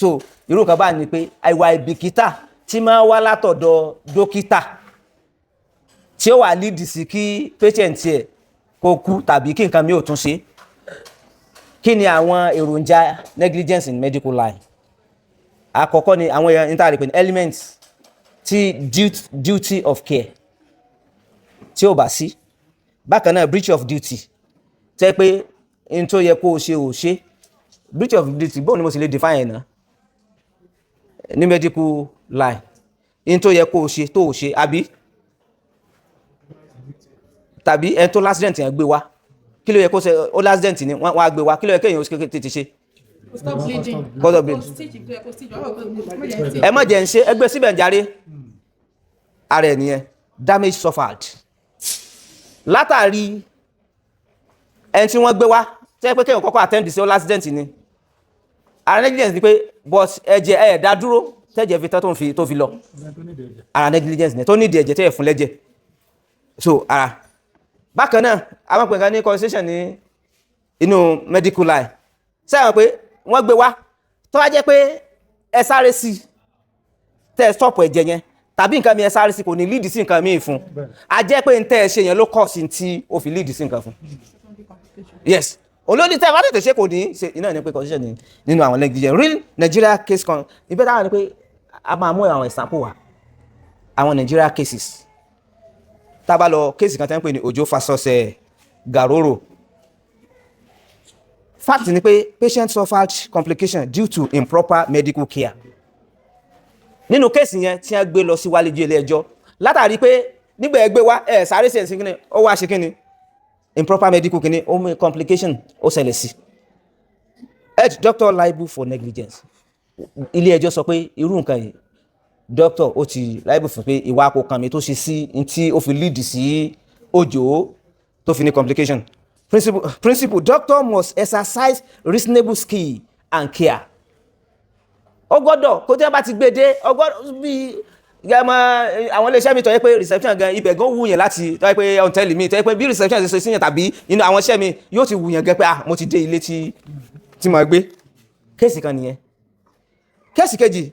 so irú kan bá ní pé àìwà ìbìkítà tí máa wá látọ̀dọ̀ dókítà tí ó wà lead sí kí patient ẹ̀ kó kú tàbí kí nǹkan mi ò tún ṣe kí ni àwọn èròjà negligence in medical line àkọ́kọ́ ni àwọn èèyàn níta rẹ̀ pé elements ti duty of care tí ó bá sí bákan náà breach of duty tẹ́ pé n tó yẹ kó o ṣe ò ṣe breach of duty bóun ni mo sì lè define ẹ̀ náà ní medical line n tó yẹ kó o ṣe tó o ṣe àbí tàbí ẹni tó l'accident yẹn gbé wá kí ló yẹ kó ṣe ó l'accident ni wọ́n á gbé wá kí ló yẹ kéèyàn ó tètè ṣe. Stop bleeding. ẹ má jẹ́ ń ṣe ẹgbẹ́ síbẹ̀ ń jarí ara ẹ̀ nìyẹn damage suffered látàrí ẹni tí wọ́n gbé wá tẹ́ pé kéèyàn kọ́kọ́ attend sí ó l'accident ni ara negligence ni pé but ẹ̀jẹ̀ ẹ̀ dá dúró tẹ́jẹ̀ fi tán tó fi lọ ara negligence ni tó nídìí ẹ̀jẹ̀ tẹ́ ẹ̀ fún lẹ́jẹ̀ so ara bákan náà àwọn pẹ̀ka ní conversation ní inú medical line sẹ́wọ̀n pé wọ́n gbé wá tó wá jẹ́ pé ẹ sáré sí tẹ́ ẹ stop ẹ̀jẹ̀ yẹn tàbí nǹkan mi ẹ sáré sí kò ní lead sí nǹkan míì fún a jẹ́ pé n tẹ́ ẹ ṣe yẹn ló kọ̀ sí tí ó fi lead sí nǹkan fún yes olóòdì tẹ́ ẹ bá tètè ṣe kò ní ṣe iná ní pé conversation nínú àwọn negligence real Nigeria case kan ìbẹ́ táwọn ni pé a máa mú àwọn example wá àwọn Nigeria cases tá bá lọ kéèsì kan tẹ́ ń pè ní Òjó versus Garoro fact ni pé patient suffered complication due to improper medical care nínú kéèsì yẹn tí wọ́n gbé lọ sí wálé ilé ẹjọ́ látàrí pé nígbà ẹ gbé wá ẹ sáré sí ẹ̀sìn kínní ó wá ṣe kínní improper medical kínní ó mú complication ó ṣẹlẹ̀ sí health doctor liable for negligence ilé ẹjọ́ sọ pé irú nǹkan yìí doctor ó ti liable fún pé ìwà kò kàn mí tó ṣe sí tí ó fi lead sí Òjó tó fi ní complication principle doctor must exercise reasonable skill and care ó gbọ́dọ̀ kó tí wọ́n bá ti gbé dé ó gbọ́dọ̀ bí gẹ́gẹ́ àwọn iléeṣẹ́ mi tó yẹ pé reception gan ibẹ̀ gan wù yẹn láti tó yẹ pé on tell me tó yẹ pé bí reception ṣe sí yẹn tàbí inú àwọn iṣẹ́ mi yóò ti wù yẹn gẹ́ pé mo ti dé ilé tí mo gbé kéèsì kan nìyẹn kéèsì kejì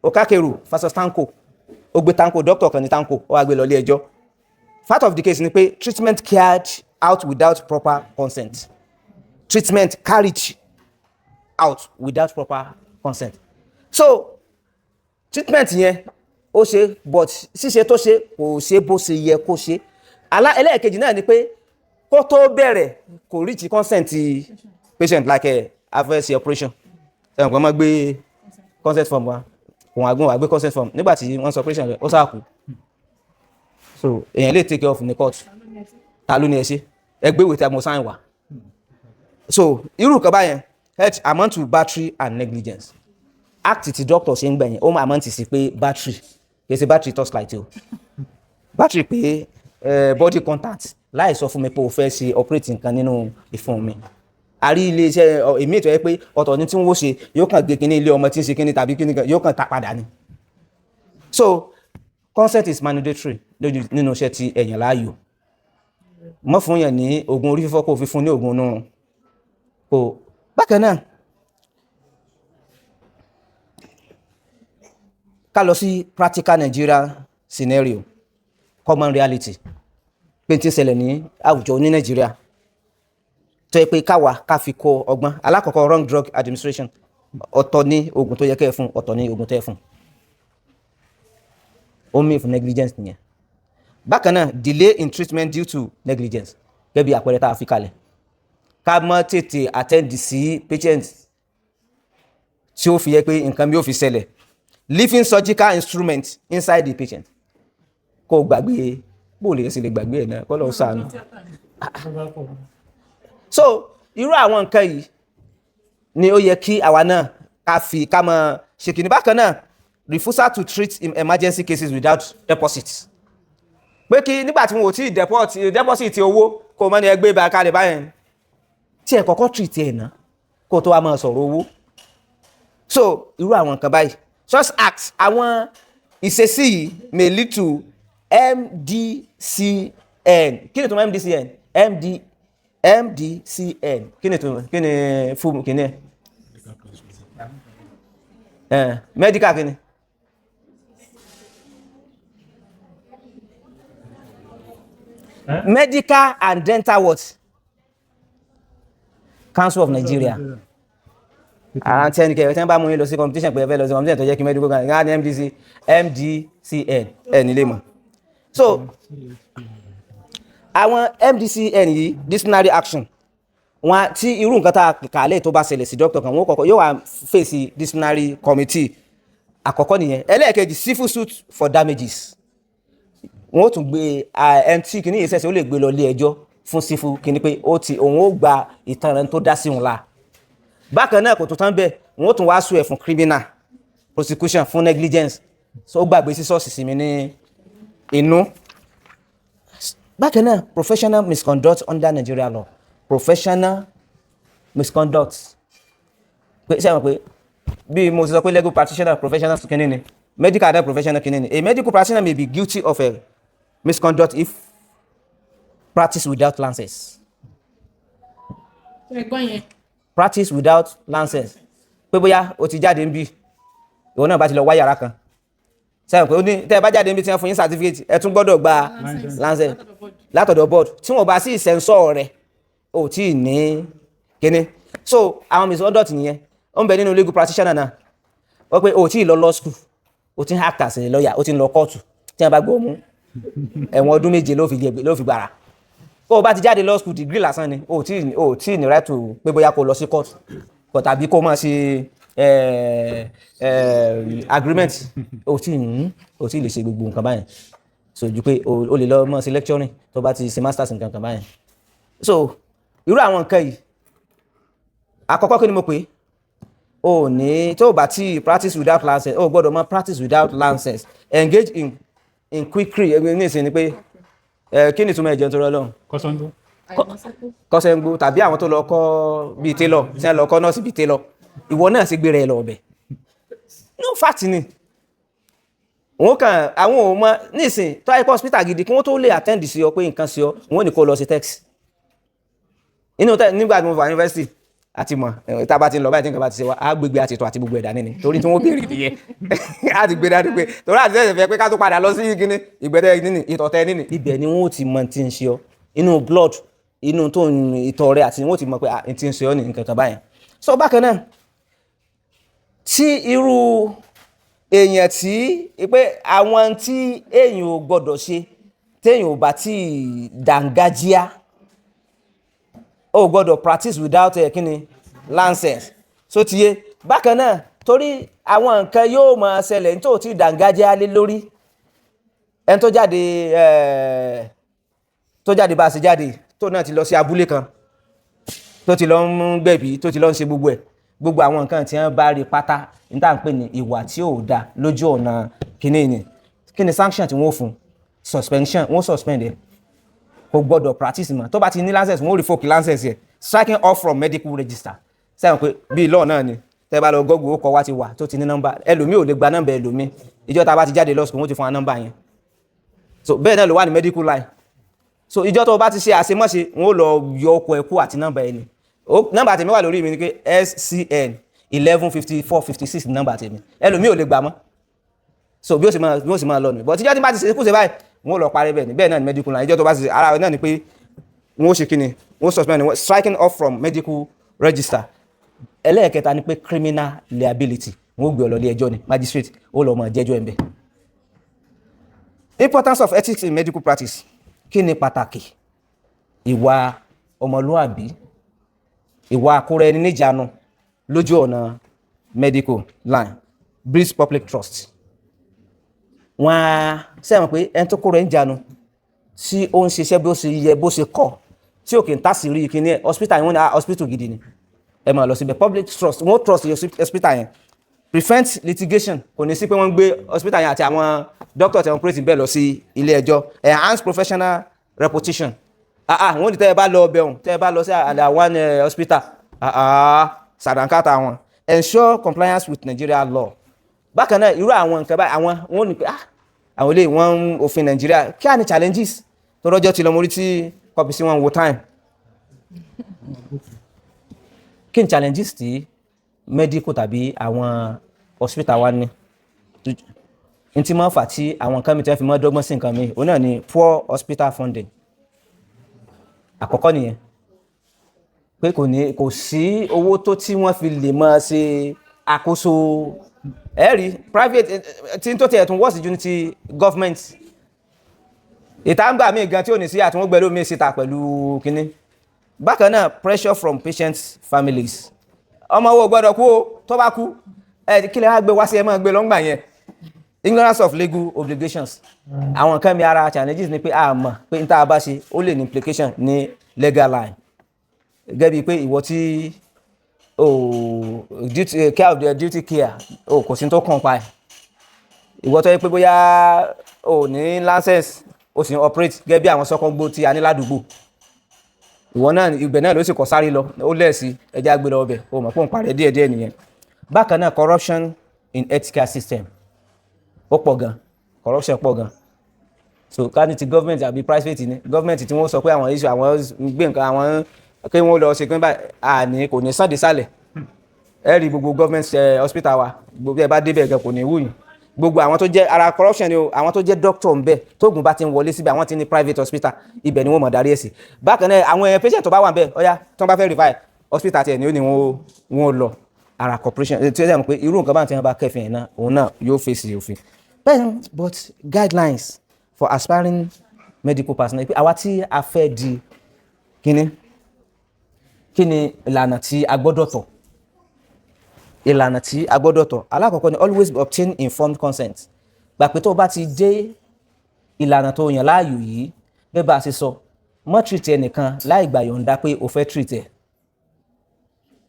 Okakeru versus Tanko ó gbé Tanko doctor kan ní Tanko ó wá gbé lọ ilé ẹjọ́ fact of the case ni pé treatment carried out without proper consent treatment carried out without proper consent so treatment yẹn ó ṣe but ṣíṣe tó ṣe kò ṣe bó ṣe yẹ kó ṣe ẹlẹ́ẹ̀kejì náà ni pé kó tó bẹ̀rẹ̀ kò reach consent patient like afẹ́sí operation ẹ̀wọ̀n kan máa gbé consent form wa òun àgbọn wà gbé consent form nígbà tí wọ́n sọ operation rẹ̀ ó sáàkù so èèyàn lè take care of ní court ta ló ní ẹ ṣe ẹgbẹ́ ìwé tí a mọ̀ sáyìn wà so irú kan báyẹn health amount to battery and negligence act ti doctor ṣe ń gbẹ̀yìn ó máa amount sí pé battery kì í ṣe battery torchlight o battery pé body contact láì sọ fún mi pé o fẹ́ ṣe operate nǹkan nínú ìfun mi àrí iléeṣẹ́ èmi ètò ẹ pé ọ̀tọ̀ ní tí wọ́n ṣe yóò kàn gé kíní ilé ọmọ tí ń ṣe kíní tàbí kíní yóò kàn ta padà ni so consent is mandatory nínú iṣẹ́ tí ẹ̀yàn láàyò. Mọ́ fún yàn ní oògùn orí fífọ́ kó fi fún ní oògùn onírun. Kò bákan náà ká lọ sí practical Nigeria scenario, common reality pé tí ń ṣẹlẹ̀ ní àwùjọ ní Nàìjíríà tó yẹ pé ká fi kọ́ ọgbọ́n. Alákọ̀ọ́kọ́ wrong drug administration, ọ̀tọ̀ ní oògùn tó yẹ kẹ́ ẹ fún, ọ̀tọ̀ ní oògùn tẹ́ ẹ fún. Ó mí fún negligence nìyẹn. Bákan náà delay in treatment due to negligence, gẹ́gẹ́ bí àpẹẹrẹ tá a fi kalẹ̀. Ká má tètè attend sí patient tí ó fi yẹ pé nǹkan bí ó fi ṣẹlẹ̀. Leaving surgical instrument inside the patient. Kó gbàgbé bó lè ṣe lè gbàgbé ẹ̀ náà kọ́ lọ́ọ́ ṣàánú. So irú àwọn nǹkan yìí ni ó yẹ kí àwa náà ká máa ṣe kìíní. Bákan náà refusal to treat emergency cases without deposit. Pé kí nígbà tí wọn ò tí ì deposit owó kó mọ́ ní ẹgbẹ́ ibà kalẹ̀ báyẹn tí ẹ kọ́kọ́ treat ẹ̀ náà kó tó wá máa sọ̀rọ̀ owó. So irú àwọn nǹkan báyìí such acts àwọn ìṣesí yìí may lead to MDCN. Kí ni tó mọ̀ MDCN? MDCN kí ni fún kí ni medical kí ni? Medical and Dental what? Council of Nigeria. Àwọn tí ẹnikẹ́ni tí wọ́n bá mú yín lọ sí competition pé ẹ fẹ́ lọ sí competition tó jẹ́ kí medical kan ní MDCN ẹ̀ nílé mọ̀. So àwọn MDCN yìí disciplinary action wọn tí irú nǹkan tá a kàlẹ̀ tó bá ṣẹlẹ̀ sí doctor kan wọ́n kọ́kọ́ yóò wá fèsì disciplinary committee àkọ́kọ́ nìyẹn. Ẹlẹ́ẹ̀kejì civil suit for damages. Wọ́n ó tún gbé ẹntì kìíní yìí sẹ́sẹ̀ ó lè gbé lọ ilé ẹjọ́ fún sífù kìíní pé òun ó gba ìtanràn tó dá sí òun la. Bákan náà kò tó tán bẹ́ẹ̀ wọ́n ó tún wá sue ẹ̀ fún criminal prosecution fún negligence. So ó gbàgbé sí ṣọ́ọ̀ṣì sí mi ní inú. Bákan náà professional misconduct under Nigeria law. Professional misconduct. Pé ṣé àwọn pé bí mo ti sọ pé legal practitioner professional kìíní ni medical and professional kìíní ni. A medical practitioner may be guilty of a misconduct if practice without license. Practice without license. Pé bóyá o ti jáde níbí ìwọ náà bá ti lọ wá yàrá kan sẹ́yìn pé ó ní tẹ́ ẹ bá jáde níbi tí wọ́n fún yín certificate ẹ tún gbọ́dọ̀ gba license látọ̀dọ̀ board tí wọ́n bá sí sensor rẹ̀ ò tí ì ní kíní. So àwọn misconduct nìyẹn ó ń bẹ nínú legal practitioner náà wọ́n pé ò tí ì lọ law school ó ti ń act as a lawyer ó ti ń lọ kóòtù tí wọ́n bá gbọ́ mú ẹ̀wọ̀n ọdún 7 ló fi gbàrà. Kó o bá ti jáde law school degree lásán ni ò tí ì ní right to pé bóyá kó lọ sí court kò tàbí kó máa ṣe agreement ò tí ì lè ṣe gbogbo nǹkan báyẹn. So ju pé o lè lọ mọ́ sí lecturing tó bá ti ṣe masters nǹkan kan báyẹn. So irú àwọn nǹkan yìí àkọ́kọ́ kí ni mo pè o ní tó bá ti practice without license o gbọ́dọ̀ mọ practice without license. Engage in quickery ní ìsìn ni pé kí ni túmọ̀ ẹ̀jẹ̀ tó rọ lọ́hùn. Kọ́sẹ́ngbó tàbí àwọn tó lọ kọ́ bíi tailor tí wọ́n lọ kọ́ nọ́ọ̀sì bíi tailor ìwọ náà sì gbéra ẹ lọ ọbẹ̀. No fact ni wọ́n kàn àwọn ò mọ nísìn tó àìkọ́ hospital gidi kí wọ́n tó lè attend sí ọ pé nǹkan sí ọ wọ́n ní kó lọ sí text. Nígbà tí mo wà university àti mọ̀ tá a bá ti ń lọ báyìí tí nǹkan bá ti ṣe wá á gbégbé àtìtọ́ àti gbogbo ẹ̀dá nínú torí tí wọ́n béèrè nìyẹn á ti gbé dájú pé torí àti ṣẹ̀ṣẹ̀ fẹ́ pé ká tó padà lọ sí kíní ìgbẹ́tẹ̀ nínú ìtọ̀tẹ̀ nínú. Ibẹ̀ ni wọ́n ti mọ ti ń ṣe ọ inú blood inú tó ìtọ̀ rẹ àti wọ́n ti mọ̀ pé ti ń ṣe ọ ní nǹkan kan báyẹn. So bákan náà tí irú èèyàn tí pé àwọn tí èèyàn ò gbọdọ̀ ṣe téèyàn ò bá tí dàngájíá ó gbọdọ̀ practice without kíni license. So ti yé bákan náà torí àwọn nǹkan yóò máa ṣẹlẹ̀ tó ti dàngájíá lé lórí ẹni tó jáde bá ṣe jáde tó náà ti lọ sí abúlé kan tó ti lọ ń gbẹ̀bí tó ti lọ ń ṣe gbogbo ẹ̀ gbogbo àwọn nǹkan tí wọ́n bá rí pátá ní tá à ń pè ní ìwà tí ò dáa lójú ọ̀nà kíni sanction tí wọ́n fún suspension wọ́n suspend ẹ̀ kò gbọ́dọ̀ practice mọ́ tó bá ti ní license wọ́n revoke license ẹ̀ striking off from medical register sẹ́wọ̀n pé bíi law náà ni tẹ́ bá lọ gọ́gùn ó kọ́ wá ti wà tó ti ní nọ́mbà ẹlòmíì ò lè gba nọ́mbà ẹlòmíì ìjọ tá a bá ti jáde lọ school wọ́n ti fún wa nọ́mbà yẹn so bẹ́ẹ̀ náà ló wà ní medical line so ìjọ tó o bá ti ṣe àṣemọ́ṣe wọn ò lọ yọ ọkọ̀ ẹ̀kú àti nọ́mbà ẹni nọ́mbà tèmi wà lórí mi ni pé SCN 115456 nọ́mbà tèmi ẹlòmíì ò lè gbà mọ́ so bí ó sì máa lọ nù but ìjọ tí bá ti ṣe kúṣe báyìí wọn ò lọ parí bẹ́ẹ̀ ni bẹ́ẹ̀ náà ní medical line ìjọ tó bá ti ṣe ara náà ni pé wọn ò ṣe kíni wọn ò suspend ni striking off from medical register ẹlẹ́ẹ̀kẹta ni pé criminal liability wọn ò gbé ọ lọ ilé ẹjọ́ ni magistrate ó lọ mọ jẹ́jọ́ ẹ̀ ń bẹ̀. Importance of ethics in medical practice kí ni pàtàkì ìwà ọmọlúàbí ìwà àkóra ẹni níjàánu lójú ọ̀nà medical line breeds public trust. Wọ́n á sẹ́wọ̀n pé ẹni tó kóra ẹni níjàánu tí ó ń ṣiṣẹ́ bó ṣe yẹ bó ṣe kọ̀ tí òkè ń tàṣírí kíní ẹ̀ hospital yẹn wọ́n ní hospital gidi ni ẹ máa lọ síbẹ̀ public trust wọ́n trust hospital yẹn prevent litigation kò ní sí pé wọ́n ń gbé hospital yẹn àti àwọn doctor tí wọ́n pray bẹ́ẹ̀ lọ sí ilé ẹjọ́ enhance professional reputation wọ́n ní tẹ́ ẹ bá lọ ọbẹ̀ ọ̀hún tẹ́ ẹ bá lọ sí one hospital sàdánkátà wọn ensure compliance with Nigeria law bákan náà irú àwọn nǹkan báyìí àwọn wọ́n ní pé àwọn ilé wọn òfin Nigeria kí á ní challenges tó rọ́jọ́ ti lọ mórí tí kọ́pì sí wọn wo time kí ni challenges tí medical tàbí àwọn hospital wa ní n tí máa ń fà tí àwọn nǹkan mi tí wọ́n fi máa dọ́gbọ́n sí nǹkan mi òun náà ni poor hospital funding àkọ́kọ́ nìyẹn pé kò sí owó tó tí wọ́n fi lè máa ṣe àkóso ẹ̀rí private tí tó tiẹ̀ tún wọ́ọ̀sì ju ní ti government ìtàǹgbà míì gan tí ò ní sí àtúnwó gbẹ̀lú mi síta pẹ̀lú kínní bákan náà pressure from patients families ọmọ owó gbọ́dọ̀ kú o tó bá kú kí lè wá gbé wá sí ẹ máa gbé lọ́ngbà yẹn ignorance of legal obligations àwọn nǹkan mi ara challenges ni pé a mọ̀ pé n tá a bá ṣe ó lè ní implication ní legal line gẹ́gẹ́ bíi pé ìwọ tí care of the duty care kò sí tó kàn pa ẹ̀ ìwọ tó yẹ pé bóyá ní license ó sì ń operate gẹ́gẹ́ bí àwọn sọ́kàngbó tí a ní ládùúgbò ìwọ náà ibẹ̀ náà ló sì kọ́ sáré lọ ó lẹ́ẹ̀sí ẹja gbé lọ ọbẹ̀ o mọ̀ pé òun parẹ́ díẹ̀díẹ̀ nìyẹn. Bákan náà corruption in healthcare system ó pọ̀ gan corruption pọ̀ gan so ká ní ti government àbí private ni government tí wọ́n sọ pé àwọn issue àwọn gbé nǹkan àwọn kí wọ́n lọ ṣe pé àní kò ní sàdé sálẹ̀ ẹ rí gbogbo government hospital wa gbogbo ẹ bá débẹ̀ gan kò ní wúyìn gbogbo àwọn tó jẹ́ ara corruption ni o àwọn tó jẹ́ doctor ń bẹ tóògùn bá ti ń wọlé síbi àwọn tí ní private hospital ibẹ̀ ni wọ́n mọ̀ darí ẹ̀ sí bákan náà àwọn patient tó bá wà ń bẹ ọ̀yá tó bá fẹ́ revive hospital tiẹ̀ ni ó ní wọ́n lọ ara corporation tí ó yẹ pé irú nǹkan bá ti ń bá kẹfìn náà òun náà yóò fèsì òfin bẹ́ẹ̀ but guidelines for aspiring medical personnel pé àwa tí a fẹ́ di kíni ìlànà tí a gbọ́dọ̀ tọ̀ ìlànà tí a gbọ́dọ̀ tọ̀ alákọ̀ọ́kọ́ ni always obtain informed consent gbà pé tó o bá ti dé ìlànà tó yàn láàyò yìí bẹ́ẹ̀ bá a ṣe sọ mọ́ treat ẹnìkan láì gbà yọ̀ǹda pé o fẹ́ treat ẹ̀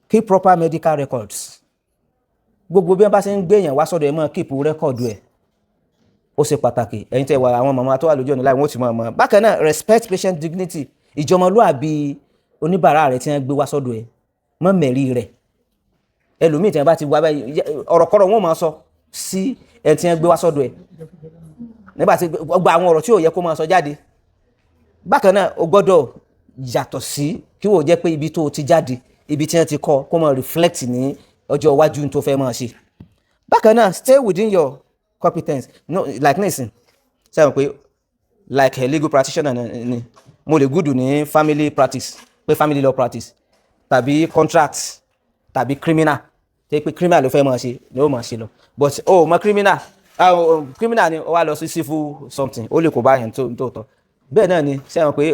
keep proper medical records gbogbo bí wọ́n bá ṣe ń gbé èèyàn wá sọ́dọ̀ ẹ̀ mọ́ keep record ẹ̀ ó ṣe pàtàkì ẹ̀yin tẹ́ wà àwọn màmá tó wà lójú ọ̀nà láì wọ́n ti mọ̀ bákan náà respect patient dignity ìjọmọlúàbí oníbàárà rẹ̀ tí wọ́n gbé wá sọ́dọ̀ ẹ̀ mọ́ mẹ̀rí rẹ̀ ẹlòmíì tí wọ́n bá ti wá báyìí ọ̀rọ̀kọ́rọ̀ wọn máa sọ sí ẹ̀ tí wọ́n gbé wá sọ́dọ̀ ẹ̀ nígbà tí gba àwọn ọ̀rọ̀ tí ò yẹ kó máa sọ jáde bákan náà o gbọ́dọ̀ yàtọ̀ sí kí wò jẹ́ pé ibi tó ti jáde ibi tí wọ́n ti kọ́ kó máa reflect ní ọjọ́ iwájú tó fẹ́ máa ṣe bákan náà stay within your competence no like nisin sẹ́wọ̀n pé like a legal practitioner ni mo lè gúdù ní family practice pé family law practice tàbí contract tàbí criminal tẹ́ pé criminal ló fẹ́ máa ṣe ni ó máa ṣe lọ but mọ criminal ni ó wá lọ sí civil something ó lè kó bá yẹn tó tọ́ bẹ́ẹ̀ náà ni sẹ́wọ̀n pé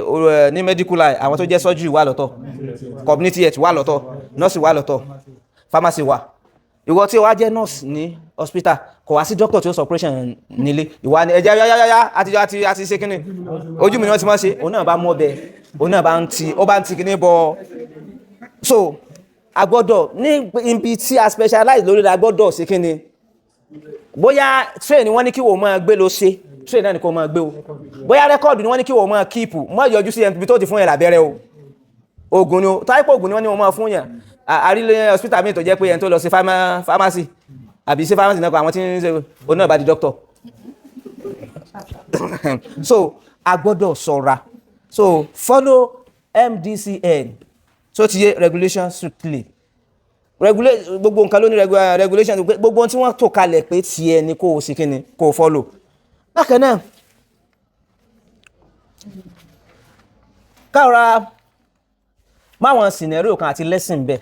ní medical line àwọn tó jẹ́ surgery wà lọ́tọ̀ community health wà lọ́tọ̀ nurse wà lọ́tọ̀ pharmacy wà ìwọ tí o wá jẹ́ nurse ní hospital kò wá sí doctor tí ó sọ operation nílé ìwà ni ẹ̀jẹ̀ yáyáyá àti ṣe kíní ojú mi ni wọ́n ti máa ṣe òun náà bá mú ọbẹ̀ òun náà bá ń ti kíní bọ̀ so a gbọ́dọ̀ ní ibi tí a specialize lórí la gbọ́dọ̀ ṣe kíní bóyá train ni wọ́n ní kí wọ́n máa gbé lọ ṣe train náà ni kò máa gbé o bóyá record ni wọ́n ní kí wọ́n máa keep mọ́ yọjú sí ẹni tó ti fún yẹn lábẹ́rẹ́ o oògùn ni o táìpọ̀ oògùn ni wọ́n ní wọ́n máa fún yẹn àrílẹ̀ hospital mi tó jẹ́ pé ẹni tó lọ sí pharmacy àbí sí pharmacy náà kọ àwọn tí ń ṣe òun náà bá di doctor So a gbọ́dọ̀ ṣọ́ra. So follow MDCN so ti yé regulation strictly. Gbogbo nǹkan ló ní regulation gbogbo tí wọ́n tò kalẹ̀ pé tiẹ̀ ni kó o sì kíni kó o follow. Bákan náà kára máwọn scenario kan àti lesson bẹ́ẹ̀.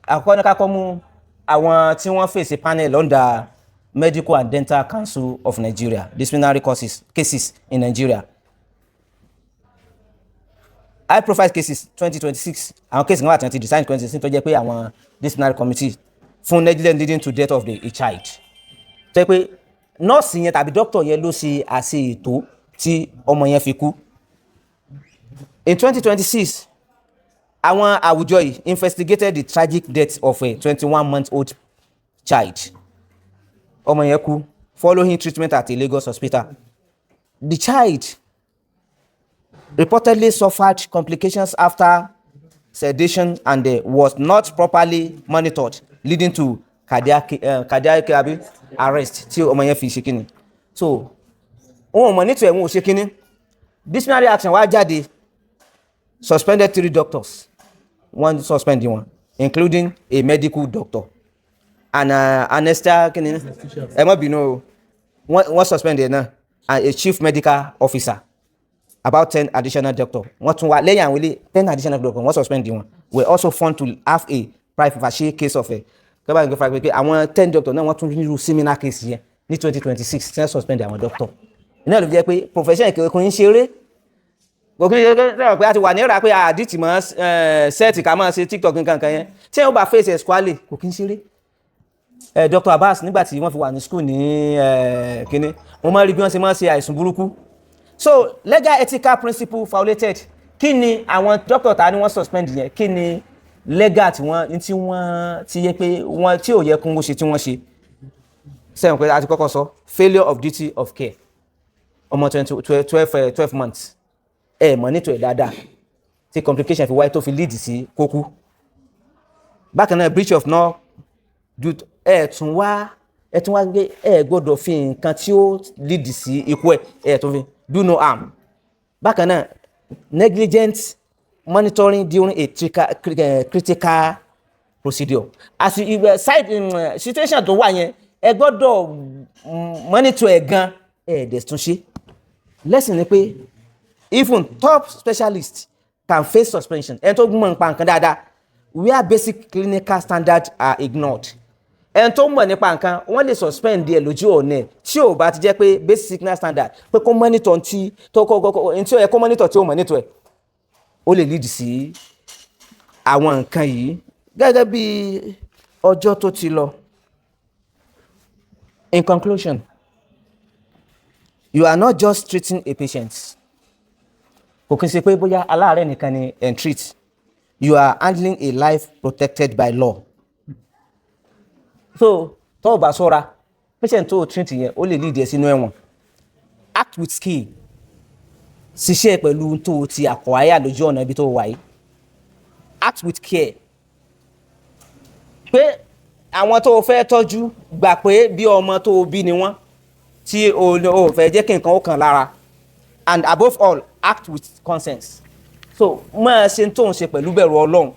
Àkọ́kọ́ ní ká kọ́ mú àwọn tí wọ́n fèsì panel under Medical and Dental Council of Nigeria disciplinary cases in Nigeria. High profile cases 2026 àwọn case kan wà tí wọ́n ti design 2016 tó jẹ́ pé àwọn disciplinary committee fún negligence leading to death of a child. Tó jẹ́ pé nọ́ọ̀sì yẹn tàbí dókítà yẹn ló ṣe àṣe ètò tí ọmọ yẹn fi kú. In 2026 àwọn àwùjọ yìí investigated the tragic death of a 21-month-old child. Ọmọ yẹn kú following treatment at a Lagos hospital. The child reportedly suffered complications after sedation and was not properly monitored, leading to cardiac arrest tí ọmọ yẹn fi ṣe kíni. So wọn ò mọ̀ nítorí wọn ò ṣe kíni. Disciplinary action wá jáde, suspended 3 doctors. One suspend one, including a medical doctor and anesthesia one suspended now and a chief medical officer. About 10 additional doctors. What tún wà lẹ́yìn àwọn ilé 10 additional doctors wọ́n suspend wọn. We also found to have a privacy case of kẹ́bà ń gbé fàgbé pé àwọn 10 doctors náà wọ́n tún nírú similar case yẹn ní 2026 tí wọ́n suspend àwọn doctor. Iná ló fi jẹ́ pé profession ìkẹ́kọ̀ọ́ ń ṣeré. Gbogbo ìṣẹ́kẹ́ pé a ti wà ní ìrà pé àdìtì mọ́ sẹ́ẹ̀tì ká máa ṣe TikTok nǹkan kan yẹn tí wọ́n bá face squally kò kí ń ṣeré. Dr. Abbas nígbà tí wọ́n fi wà ní school ní kíní wọ́n máa rí bí wọ́n ṣe máa ṣe àìsùn burúkú. So legal ethical principle violated. Kí ni àwọn doctor ta ni wọ́n suspend yẹn kí ni legal tí wọ́n ti yẹ pé wọ́n tí ò yẹ kún ó ṣe tí wọ́n ṣe. Sẹ́yìn pé a ti kọ́kọ́ sọ failure of duty of care ọmọ 12 months. Mọ̀ nítorí dáadáa tí complication fi wáyé tó fi lead sí kókú. Bákan náà breach of no duty tún wá gbé gbọ́dọ̀ fi nǹkan tí ó lead sí ikú tún fi do no harm. Bákan náà negligent monitoring during a critical procedure. As side situation tó wà yẹn gbọ́dọ̀ monitor gan dẹ̀ tún ṣe. Lesson ni pé even top specialists can face suspension. Ẹni tó mọ̀ nípa nǹkan dáadáa where basic clinical standards are ignored. Ẹni tó mọ̀ nípa nǹkan wọ́n lè suspend díẹ̀ lójú ọ̀nà tí ò bá ti jẹ́ pé basic clinical standard pé kó monitor tí ó yẹ kó monitor tí ó monitor ẹ̀ ó lè lead sí àwọn nǹkan yìí. Gẹ́gẹ́ bí ọjọ́ tó ti lọ. In conclusion, you are not just treating a patient. Kò kí n ṣe pé bóyá aláàárẹ̀ nìkan ni treat. You are handling a life protected by law. So tó o bá ṣọ́ra patient tó o treat yẹn ó lè lead ẹ sínú ẹ̀wọ̀n. Act with skill. Ṣiṣẹ́ pẹ̀lú tó o ti acquire lójú ọ̀nà ibi tó o wà yìí. Act with care. Pé àwọn tó o fẹ́ tọ́jú gbà pé bí ọmọ tó o bí ni wọ́n tí o fẹ́ jẹ́ kí nǹkan ó kàn lára. And above all, act with conscience. So máa ṣe tó ń ṣe pẹ̀lú bẹ̀rù Ọlọ́run.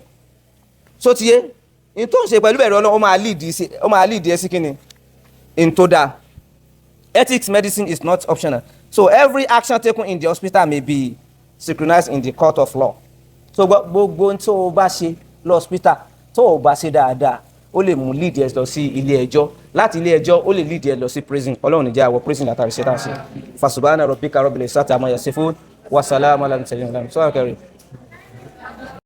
So ti yé n tó ń ṣe pẹ̀lú bẹ̀rù Ọlọ́run ó máa lead ẹ sí kíni in tó dáa. Ethics medicine is not optional. So every action taken in the hospital may be synchronized in the court of law. So gbogbo tó o bá ṣe lọ hospital tó o bá ṣe dáadáa ó lè mú lead ẹ lọ sí ilé ẹjọ́ láti ilé ẹjọ́ ó lè lead ẹ lọ sí prison. Ọlọ́run ní jẹ́ àwọ̀ prison látàrí ṣe tá a ṣe. Fasubhana rabbika rabbil izzati amma yasifun wa salamun alal mursalin.